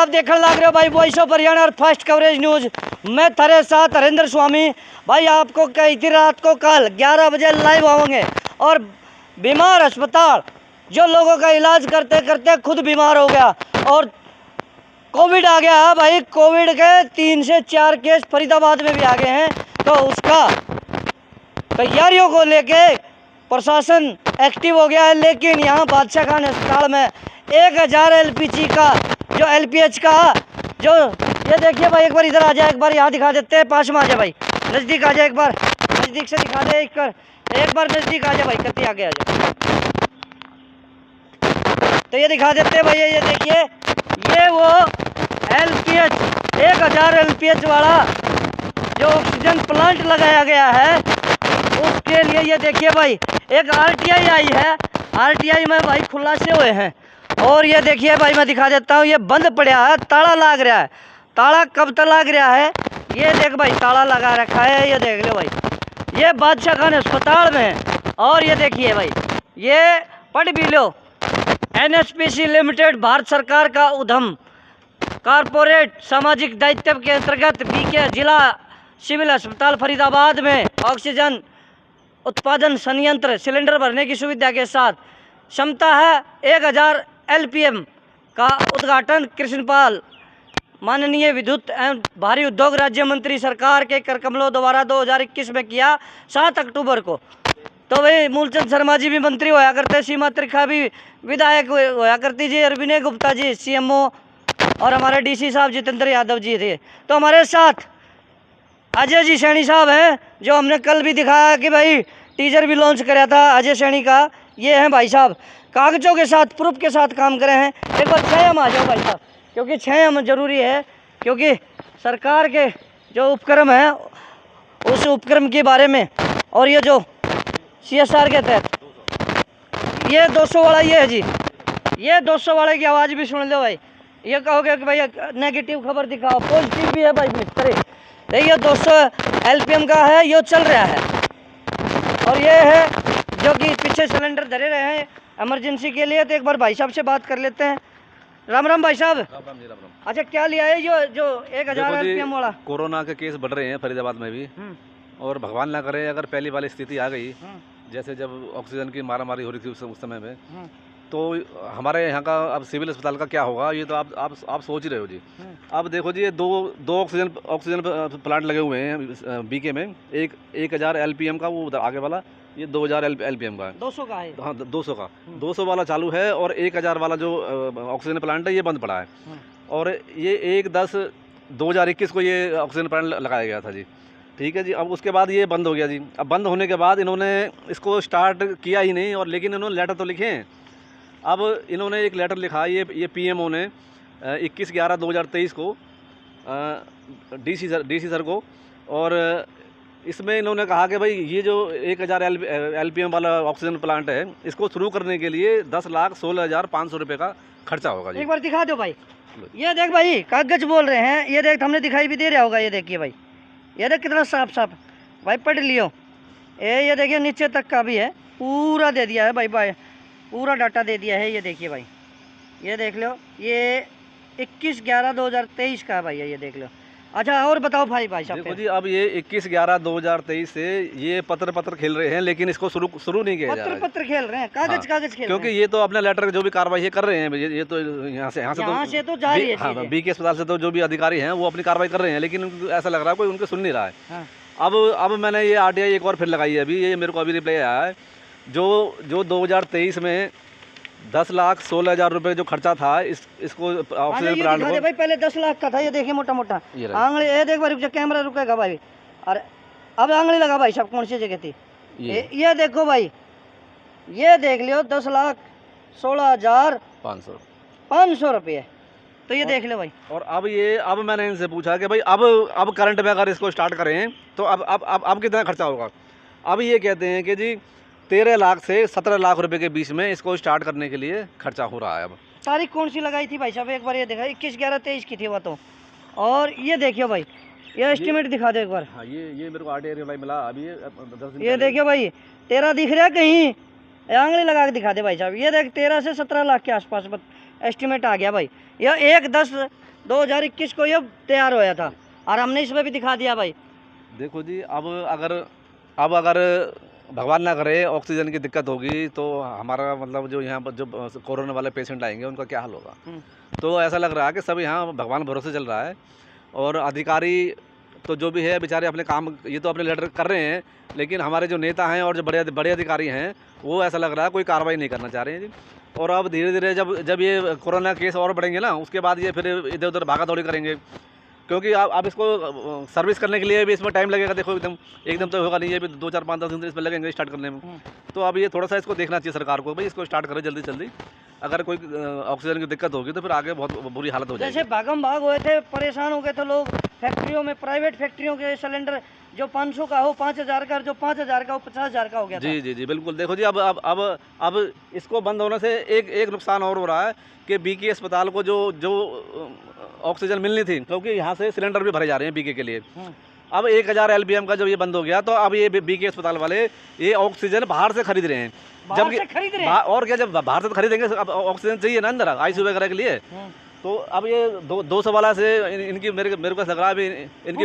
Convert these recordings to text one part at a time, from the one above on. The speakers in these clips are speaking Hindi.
आप देखने लग रहे हो भाई वॉइस ऑफ हरियाणा और फर्स्ट कवरेज न्यूज। मैं थारे साथ हरेंद्र स्वामी भाई। आपको कई थी रात को कल 11 बजे लाइव आएंगे और बीमार अस्पताल जो लोगों का इलाज करते करते खुद बीमार हो गया और कोविड आ गया है भाई। कोविड के 3 से 4 केस फरीदाबाद में भी आ गए हैं, तो उसका तैयारियों को लेके प्रशासन एक्टिव हो गया है। लेकिन यहाँ बादशाह खान अस्पताल में 1000 एलपीजी का जो एलपीएच का जो ये देखिए भाई, एक बार इधर आ जाए, एक बार यहाँ दिखा देते हैं, पास में आ जाए भाई, नज़दीक आ जाए, एक बार नज़दीक से दिखा दे, एक बार नज़दीक आ जाए भाई, कति आगे आ जाए तो ये दिखा देते हैं भाई। ये देखिए, ये वो एलपीएच 1000 एलपीएच वाला जो ऑक्सीजन प्लांट लगाया गया है उसके लिए ये देखिए भाई, एक आरटीआई आई है, आरटीआई में भाई खुलासे हुए हैं। और ये देखिए भाई, मैं दिखा देता हूँ, ये बंद पड़ा है, ताला लग रहा है। ताला कब तक लग रहा है? ये देख भाई, ताला लगा रखा है, ये देख लो भाई, ये बादशाह खान अस्पताल में। और ये देखिए भाई, ये पढ़ भी लो, एनएचपीसी लिमिटेड भारत सरकार का उद्यम कारपोरेट सामाजिक दायित्व के अंतर्गत बीके जिला सिविल अस्पताल फरीदाबाद में ऑक्सीजन उत्पादन संयंत्र सिलेंडर भरने की सुविधा के साथ क्षमता है 1000 एलपीएम का उद्घाटन कृष्णपाल माननीय विद्युत एवं भारी उद्योग राज्य मंत्री सरकार के कर कमलों द्वारा 2021 में किया 7 अक्टूबर को। तो भाई मूलचंद शर्मा जी भी मंत्री होया करते, सीमा त्रिखा भी विधायक होया करती जी, और विनय गुप्ता जी सीएमओ, और हमारे डीसी साहब जितेंद्र यादव जी थे। तो हमारे साथ अजय जी सैनी साहब हैं, जो हमने कल भी दिखाया कि भाई टीजर भी लॉन्च कराया था अजय सैनी का। ये हैं भाई साहब, कागजों के साथ प्रूफ के साथ काम करे हैं। एक बार 6 हम आ जाओ भाई साहब, क्योंकि 6 हम जरूरी है, क्योंकि सरकार के जो उपक्रम है उस उपक्रम के बारे में, और ये जो CSR के तहत ये 200 वाला ये है जी, ये 200 वाले की आवाज़ भी सुन लो भाई। ये कहोगे कि भाई नेगेटिव खबर दिखाओ, पॉजिटिव भी है भाई मिस्त्री। देखिए 200 एलपीएम का है, ये चल रहा है। और ये है जो कि पीछे सिलेंडर धरे रहे हैं इमरजेंसी के लिए। तो एक बार भाई साहब से बात कर लेते हैं। राम राम भाई साहब। राम राम जी, राम राम। अच्छा, क्या लिया है जो 1000 एलपीएम वाला? कोरोना के केस बढ़ रहे हैं फरीदाबाद में भी, और भगवान ना करे अगर पहली वाली स्थिति आ गई, जैसे जब ऑक्सीजन की मारामारी हो रही थी उस समय में, तो हमारे यहाँ का अब सिविल अस्पताल का क्या होगा, ये तो आप सोच ही रहे हो जी। अब देखो जी, ये दो ऑक्सीजन प्लांट लगे हुए हैं बीके में, एक 1000 एलपीएम का, वो उधर आगे वाला ये 2000 एलपीएम का है, 200 का है। हाँ 200 का, 200 वाला चालू है, और 1000 वाला जो ऑक्सीजन प्लांट है ये बंद पड़ा है। और ये 1/10/2021 को ये ऑक्सीजन प्लांट लगाया गया था जी, ठीक है जी। अब उसके बाद ये बंद हो गया जी। अब बंद होने के बाद इन्होंने इसको स्टार्ट किया ही नहीं, और लेकिन इन्होंने लेटर तो लिखे हैं। अब इन्होंने एक लेटर लिखा, ये पीएमओ ने 21/11/2023 को डीसी सर को, और इसमें इन्होंने कहा कि भाई ये जो 1000 एलपीएम वाला ऑक्सीजन प्लांट है, इसको शुरू करने के लिए 10,16,500 रुपये का खर्चा होगा जी। एक बार दिखा दो भाई, ये देख भाई, कागज बोल रहे हैं, ये देख, हमने दिखाई भी दे रहा होगा, ये देखिए भाई, ये देख कितना साफ साफ भाई, पढ़ लियो। ये देखिए नीचे तक का भी है, पूरा दे दिया है भाई, पूरा डाटा दे दिया है। ये देखिए भाई, ये देख लो, ये 21/11/2023 का है भाई, ये देख लो। अच्छा, और बताओ भाई साहब। देखो जी, अब ये 21/11/2023 से ये पत्र खेल रहे हैं, लेकिन इसको शुरू नहीं किया जा रहा है। पत्र खेल रहे हैं, कागज खेल रहे हैं, क्योंकि ये तो अपने लेटर जो भी कार्रवाई ये कर रहे हैं, ये तो यहाँ से तो जारी है। हाँ, बीके अस्पताल से तो जो भी अधिकारी हैं वो अपनी कार्रवाई कर रहे हैं, लेकिन ऐसा लग रहा है कोई उनको सुन नहीं रहा है। हाँ। अब मैंने ये आरटीआई एक और फिर लगाई है अभी, ये मेरे को अभी रिप्लाई आया है, जो 2023 में 10,16,000 रुपये जो खर्चा था इसको ऑक्सीजन प्लांट को। भाई पहले 10 लाख का था, ये देखिए मोटा मोटा आंगली, ये देख भाई, कैमरा रुकेगा भाई, और अब आंगली लगा भाई साहब, कौन सी जगह थी ये देखो भाई, ये देख लियो 10,16,500 रुपये। तो ये देख लो भाई। और अब मैंने इनसे पूछा कि भाई अब करंट में अगर इसको स्टार्ट करें तो अब कितना खर्चा होगा। अब ये कहते हैं कि जी 13 लाख से 17 लाख रुपए के बीच में इसको स्टार्ट करने के लिए खर्चा हो रहा है। अब तारीख कौन सी लगाई थी भाई साहब, एक बार ये देखा, 21/11/23 की थी वो तो। और ये देखियो भाई, ये एस्टिमेट दिखा दो एक बार। हाँ, ये मेरे को आरटीआई रिप्लाई मिला अभी, ये देखियो भाई, 13 दिख रहा है कहीं, आंगली लगा के दिखा दे भाई साहब। ये देख 13 से 17 लाख के आसपास एस्टिमेट आ गया भाई। यह 2021 को ये तैयार होया था और हमने इसमें भी दिखा दिया भाई। देखो जी, अब अगर भगवान ना करे ऑक्सीजन की दिक्कत होगी तो हमारा मतलब जो यहाँ पर जो कोरोना वाले पेशेंट आएंगे उनका क्या हाल होगा। तो ऐसा लग रहा है कि सब यहाँ भगवान भरोसे चल रहा है और अधिकारी तो जो भी है बेचारे अपने काम ये तो अपने लेटर कर रहे हैं, लेकिन हमारे जो नेता हैं और जो बड़े अधिकारी हैं वो ऐसा लग रहा है कोई कार्रवाई नहीं करना चाह रहे हैं जी। और अब धीरे धीरे जब ये कोरोना केस और बढ़ेंगे ना, उसके बाद ये फिर इधर उधर भागा दौड़ी करेंगे, क्योंकि आप इसको सर्विस करने के लिए भी इसमें टाइम लगेगा। देखो एकदम तो होगा नहीं, ये भी 2 4 5 10 दिन इसमें लगेंगे स्टार्ट करने में। तो अब ये थोड़ा सा इसको देखना चाहिए सरकार को, भाई इसको स्टार्ट करें जल्दी जल्दी। अगर कोई ऑक्सीजन की दिक्कत होगी तो फिर आगे बहुत बुरी हालत हो जाएगी। जैसे भागम भाग हुए थे, परेशान हो गए थे लोग फैक्ट्रियों में, प्राइवेट फैक्ट्रियों के सिलेंडर जो 500 का हो 5000 का, जो 5000 का हो 50000 का हो गया था। जी बिल्कुल। देखो जी, अब इसको बंद होने से एक नुकसान और हो रहा है कि बीके अस्पताल को जो ऑक्सीजन मिलनी थी, क्योंकि यहाँ से सिलेंडर भी भरे जा रहे हैं बीके के लिए। अब 1000 LPM का जब ये बंद हो गया तो अब ये बीके अस्पताल वाले ये ऑक्सीजन बाहर से खरीद रहे हैं। जबकि और क्या, जब बाहर से खरीदेंगे अब ऑक्सीजन चाहिए ना अंदर ICU वगैरह के लिए। तो अब ये 200 वाला से इनकी मेरे को लग रहा है इनकी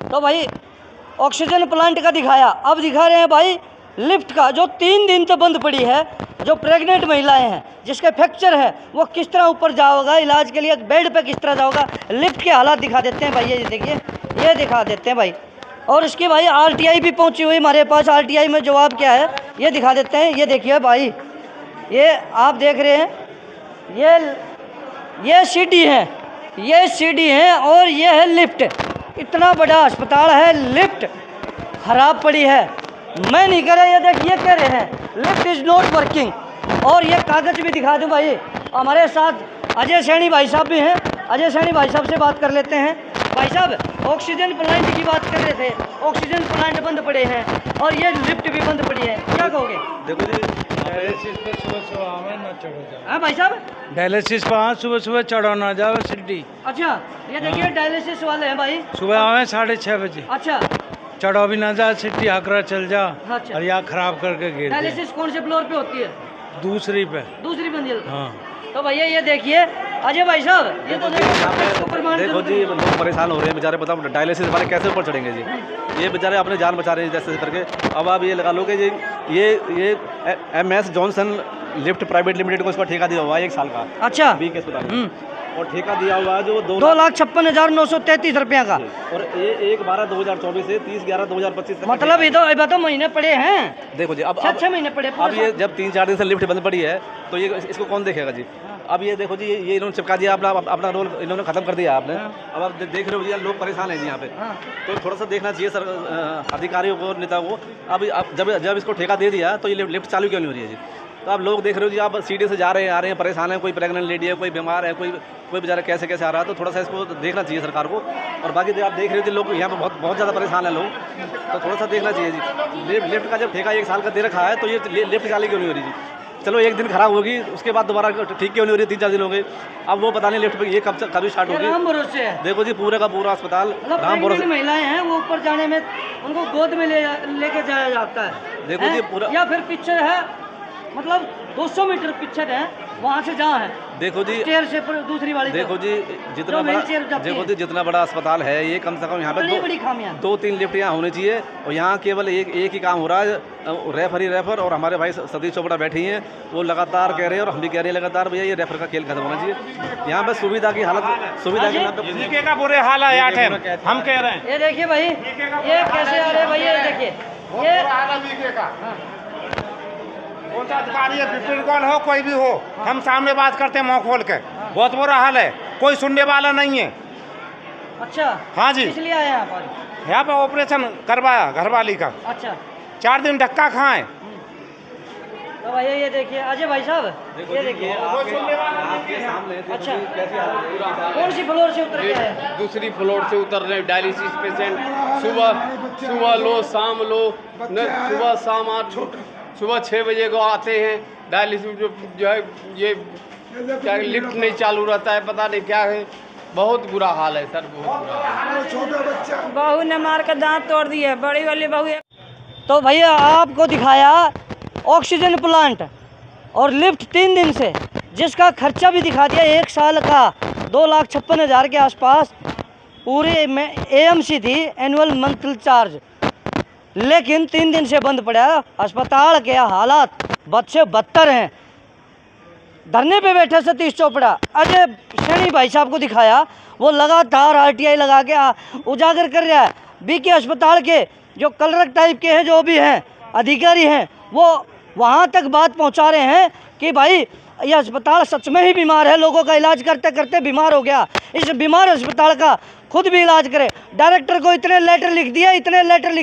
तो भाई ऑक्सीजन प्लांट का दिखाया, अब दिखा रहे हैं भाई लिफ्ट का, जो 3 दिन से बंद पड़ी है। जो प्रेग्नेंट महिलाएं हैं जिसके फ्रैक्चर है वो किस तरह ऊपर जाओगा इलाज के लिए, बेड पे किस तरह जाओगा, लिफ्ट के हालात दिखा देते हैं भाई। ये देखिए, ये दिखा देते हैं भाई। और इसकी भाई RTI भी पहुंची हुई हमारे पास। RTI में जवाब क्या है ये दिखा देते हैं। ये देखिए भाई, ये आप देख रहे हैं, ये सीढ़ी है, ये सीढ़ी है और ये है लिफ्ट। इतना बड़ा अस्पताल है, लिफ्ट खराब पड़ी है। मैं नहीं कह रहा, ये देखिए कह रहे हैं लिफ्ट इज़ नॉट वर्किंग। और ये कागज़ भी दिखा दूं भाई। हमारे साथ अजय सैनी भाई साहब भी हैं, अजय सैनी भाई साहब से बात कर लेते हैं। भाई साहब, ऑक्सीजन प्लांट की बात कर रहे थे, ऑक्सीजन प्लांट बंद पड़े हैं और ये लिफ्ट भी बंद पड़ी है, क्या कहोगे? देखो जी, डायलिसिस पे सुबह आवे ना चढ़ो जाओ। हाँ भाई साहब, डायलिसिस पे सुबह चढ़ो ना जाओ सीढ़ी। अच्छा, ये देखिए डायलिसिस वाले हैं भाई। सुबह आवे 6:30 बजे। अच्छा, चढ़ो भी ना जा सीढ़ी, हकरा चल जा। अच्छा। और यहाँ खराब करके गिर दे। डायलिसिस कौन से फ्लोर पे होती है? दूसरी पे। दूसरी मंजिल। हाँ। तो भैया ये देखिए अजय भाई साहब, ये तो देखो जी, लोग परेशान हो रहे हैं बेचारे। बताओ डायलिसिस वाले कैसे ऊपर चढ़ेंगे जी? ये बेचारे अपने जान बचा रहे हैं जैसे करके। अब आप ये लगा लो कि जी ये MS Johnson lift private limited को इसका ठेका दिया हुआ है 1 साल का। अच्छा, बीके अस्पताल और ठेका दिया हुआ है जो 2,56,933 रुपया का। और ये 1/12/2024 से 30/11/2025 तक। मतलब ये तो महीने पड़े हैं। देखो जी, अब 6 महीने पड़े। अब ये जब 3-4 दिन से लिफ्ट बंद पड़ी है तो ये इसको कौन देखेगा जी? अब ये देखो जी, ये इन्होंने चिपका दिया, अपना रोल इन्होंने खत्म कर दिया आपने। अब आप देख रहे हो जी, लोग परेशान हैं जी यहाँ पे। तो थोड़ा सा देखना चाहिए सर अधिकारियों को, नेता को। अब जब इसको ठेका दे दिया तो ये लिफ्ट चालू क्यों नहीं हो रही है जी? तो आप लोग देख रहे हो जी, आप सीढ़ी से जा रहे हैं, आ रहे हैं, परेशान है, कोई प्रेग्नेंट लेडी है, कोई बीमार है, कोई बेचारा कैसे आ रहा है। तो थोड़ा सा इसको देखना चाहिए सरकार को। और बाकी जो आप देख रहे हो जी, लोग यहाँ पे बहुत ज़्यादा परेशान है लोग, तो थोड़ा सा देखना चाहिए जी। लिफ्ट का जब ठेका 1 साल का दे रखा है तो ये लिफ्ट चालू क्यों नहीं हो रही जी? चलो एक दिन खराब होगी, उसके बाद दोबारा ठीक क्यों नहीं हो रही? 3-4 दिन हो गए, अब वो पता नहीं लिफ्ट ये कभी स्टार्ट होगी। राम भरोसे है। देखो जी, पूरे का पूरा अस्पताल राम भरोसे। महिलाएं हैं वो ऊपर जाने में उनको गोद में लेके जाया जाता है। देखो जी पूरा, या फिर पीछे है, मतलब 200 मीटर पीछे है, वहाँ से जहाँ है। देखो जी, चेयर से दूसरी वाली। देखो जी, जितना बड़ा अस्पताल है ये, कम से कम यहाँ पे 2-3 लिफ्ट यहाँ होनी चाहिए। और यहाँ केवल एक ही काम हो रहा है, रेफर। और हमारे भाई सतीश चोपड़ा बैठी हैं, वो लगातार कह रहे हैं और हम भी कह रहे हैं लगातार, भैया ये रेफर का खेल खत्म होना चाहिए। यहाँ पे सुविधा की बीके का बुरे हाल है यहाँ पे, हम कह रहे हैं। ये देखिए भाई, ये कैसे आ रहे हैं भैया, ये देखिए ये कौन सा अधिकारी है, विपिन कौन हो, कोई भी हो, हम सामने बात करते हैं मुँह खोल के। बहुत बुरा हाल है, कोई सुनने वाला नहीं है। अच्छा, हाँ जी, इसलिए आए यहाँ पे ऑपरेशन करवाया घरवाली का। अच्छा, 4 दिन धक्का खाएं। तो भैया ये देखिए अजय भाई साहब, ये देखिए आपके सामने। अच्छा, कौन सी फ्लोर से उतर गया है? दूसरी फ्लोर से उतर रहे डायलिसिस पेशेंट। सुबह लो, शाम लो, सुबह शाम 8, सुबह 6 बजे को आते हैं। डायलिसिस जो है ये क्या लिफ्ट नहीं चालू रहता है, पता नहीं क्या है। बहुत बुरा हाल है सर, बहुत बुरा हाल। बहू ने मार कर दांत तोड़ दिए, बड़ी वाली बहू। तो भैया आपको दिखाया ऑक्सीजन प्लांट और लिफ्ट 3 दिन से जिसका खर्चा भी दिखा दिया 1 साल का 2,56,000 के आसपास पूरे में AMC थी, एनुअल मंथली चार्ज, लेकिन 3 दिन से बंद पड़ा। अस्पताल के हालात बद से बदतर हैं। धरने पे बैठे सतीश चोपड़ा, अजय सैनी भाई साहब को दिखाया, वो लगातार RTI लगा के उजागर कर रहा है। BK अस्पताल के जो कलरक टाइप के हैं, जो भी हैं अधिकारी हैं, वो वहाँ तक बात पहुँचा रहे हैं कि भाई ये अस्पताल सच में ही बीमार है, लोगों का इलाज करते करते बीमार हो गया। इस बीमार अस्पताल का खुद भी इलाज करे। डायरेक्टर को इतने लेटर लिख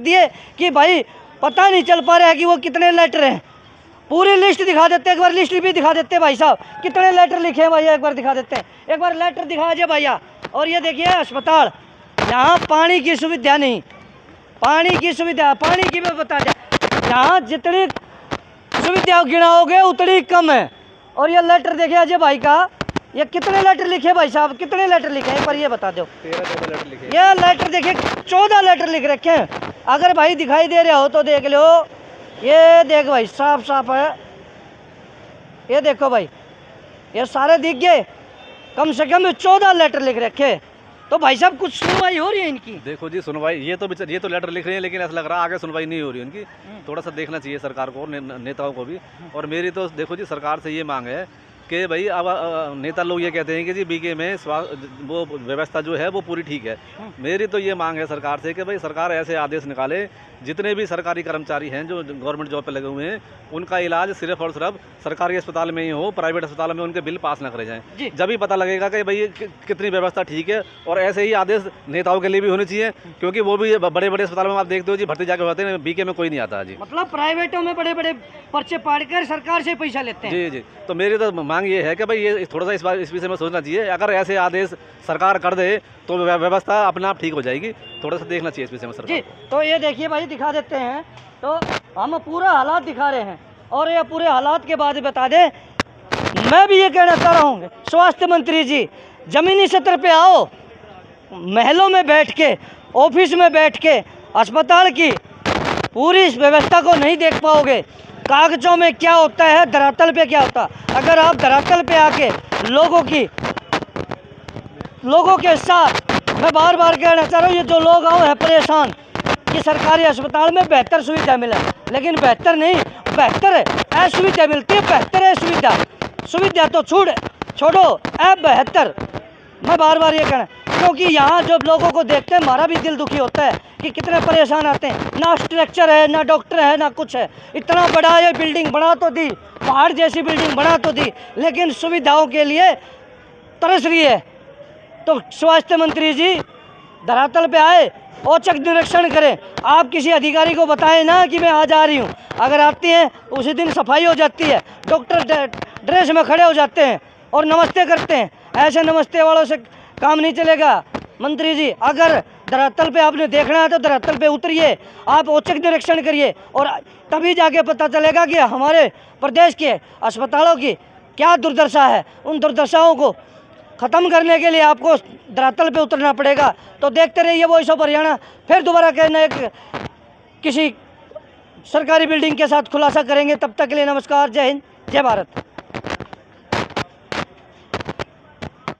दिए कि भाई पता नहीं चल पा रहा है कि वो कितने लेटर हैं। पूरी लिस्ट दिखा देते, एक बार लिस्ट भी दिखा देते भाई साहब, कितने लेटर लिखे हैं भैया, एक बार दिखा देते हैं, एक बार लेटर दिखा दीजिए भैया। और ये देखिए अस्पताल, यहाँ पानी की सुविधा नहीं, पानी की भी बता दें, यहाँ जितनी सुविधा गिनाओगे उतनी कम है। और ये लेटर देखिए अजय भाई का, ये कितने लेटर लिखे भाई साहब, कितने लेटर लिखे हैं एक बार ये बता दो। 13-14 लेटर लिखे। ये लेटर देखिए 14 लेटर लिख रखे हैं। अगर भाई दिखाई दे रहे हो तो देख लो, ये देख भाई साफ साफ है, ये देखो भाई, ये सारे दिख गए। कम से कम 14 लेटर लिख रखे। तो भाई साहब कुछ सुनवाई हो रही है इनकी? देखो जी सुनवाई, ये तो लेटर लिख रहे हैं, लेकिन ऐसा लग रहा है आगे सुनवाई नहीं हो रही उनकी। थोड़ा सा देखना चाहिए सरकार को, नेताओं को भी। और मेरी तो देखो जी सरकार से ये मांग है कि भाई अब नेता लोग ये कहते हैं कि जी BK में वो व्यवस्था जो है वो पूरी ठीक है। मेरी तो ये मांग है सरकार से कि भाई सरकार ऐसे आदेश निकाले, जितने भी सरकारी कर्मचारी हैं जो गवर्नमेंट जॉब पे लगे हुए हैं, उनका इलाज सिर्फ और सिर्फ सरकारी अस्पताल में ही हो, प्राइवेट अस्पताल में उनके बिल पास ना करे जाएं। जब ही पता लगेगा कि भाई कितनी व्यवस्था ठीक है। और ऐसे ही आदेश नेताओं के लिए भी होने चाहिए, क्योंकि वो भी बड़े बड़े अस्पतालों में आप देखते हो जी भर्ती जाके होते हैं, BK में कोई नहीं आता जी। मतलब प्राइवेटों में बड़े बड़े पर्चे पाड़कर सरकार से पैसा लेते हैं। जी। तो मेरी तो मांग ये है कि भाई ये थोड़ा सा इस विषय में सोचना चाहिए। अगर ऐसे आदेश सरकार कर दे तो व्यवस्था अपने आप ठीक हो जाएगी। थोड़ा सा देखना चाहिए इस विषय में सरकार। जी तो ये देखिए भाई दिखा देते हैं, तो हम पूरा हालात दिखा रहे हैं। और ये पूरे हालात के बाद बता दें, मैं भी ये कहना चाह रहा हूँ स्वास्थ्य मंत्री जी, ज़मीनी सतह पे आओ, महलों में बैठ के, ऑफिस में बैठ के अस्पताल की पूरी इस व्यवस्था को नहीं देख पाओगे। कागजों में क्या होता है, धरातल पे क्या होता है। अगर आप धरातल पे आके लोगों के साथ, मैं बार बार कहना चाह रहा हूँ, ये जो लोग आओ है परेशान कि सरकारी अस्पताल में बेहतर सुविधा मिले, लेकिन बेहतर नहीं, बेहतर है असुविधा मिलती है, बेहतर है सुविधा तो छोड़ो बेहतर। मैं बार बार ये कहना, क्योंकि यहाँ जब लोगों को देखते हैं हमारा भी दिल दुखी होता है कि कितने परेशान आते हैं। ना स्ट्रक्चर है, ना डॉक्टर है, ना कुछ है। इतना बड़ा ये बिल्डिंग बना तो दी, पहाड़ जैसी बिल्डिंग बना तो दी, लेकिन सुविधाओं के लिए तरस रही है। तो स्वास्थ्य मंत्री जी धरातल पे आए, औचक निरीक्षण करें। आप किसी अधिकारी को बताएं ना कि मैं आज आ रही हूँ, अगर आती हैं उसी दिन सफाई हो जाती है, डॉक्टर ड्रेस में खड़े हो जाते हैं और नमस्ते करते हैं। ऐसे नमस्ते वालों से काम नहीं चलेगा। मंत्री जी अगर धरातल पे आपने देखना है तो धरातल पे उतरिए, आप औचक निरीक्षण करिए, और तभी जाके पता चलेगा कि हमारे प्रदेश के अस्पतालों की क्या दुर्दशा है। उन दुर्दशाओं को ख़त्म करने के लिए आपको धरातल पे उतरना पड़ेगा। तो देखते रहिए वॉइस ऑफ हरियाणा। फिर दोबारा कहना एक किसी सरकारी बिल्डिंग के साथ खुलासा करेंगे। तब तक के लिए नमस्कार, जय हिंद, जय भारत।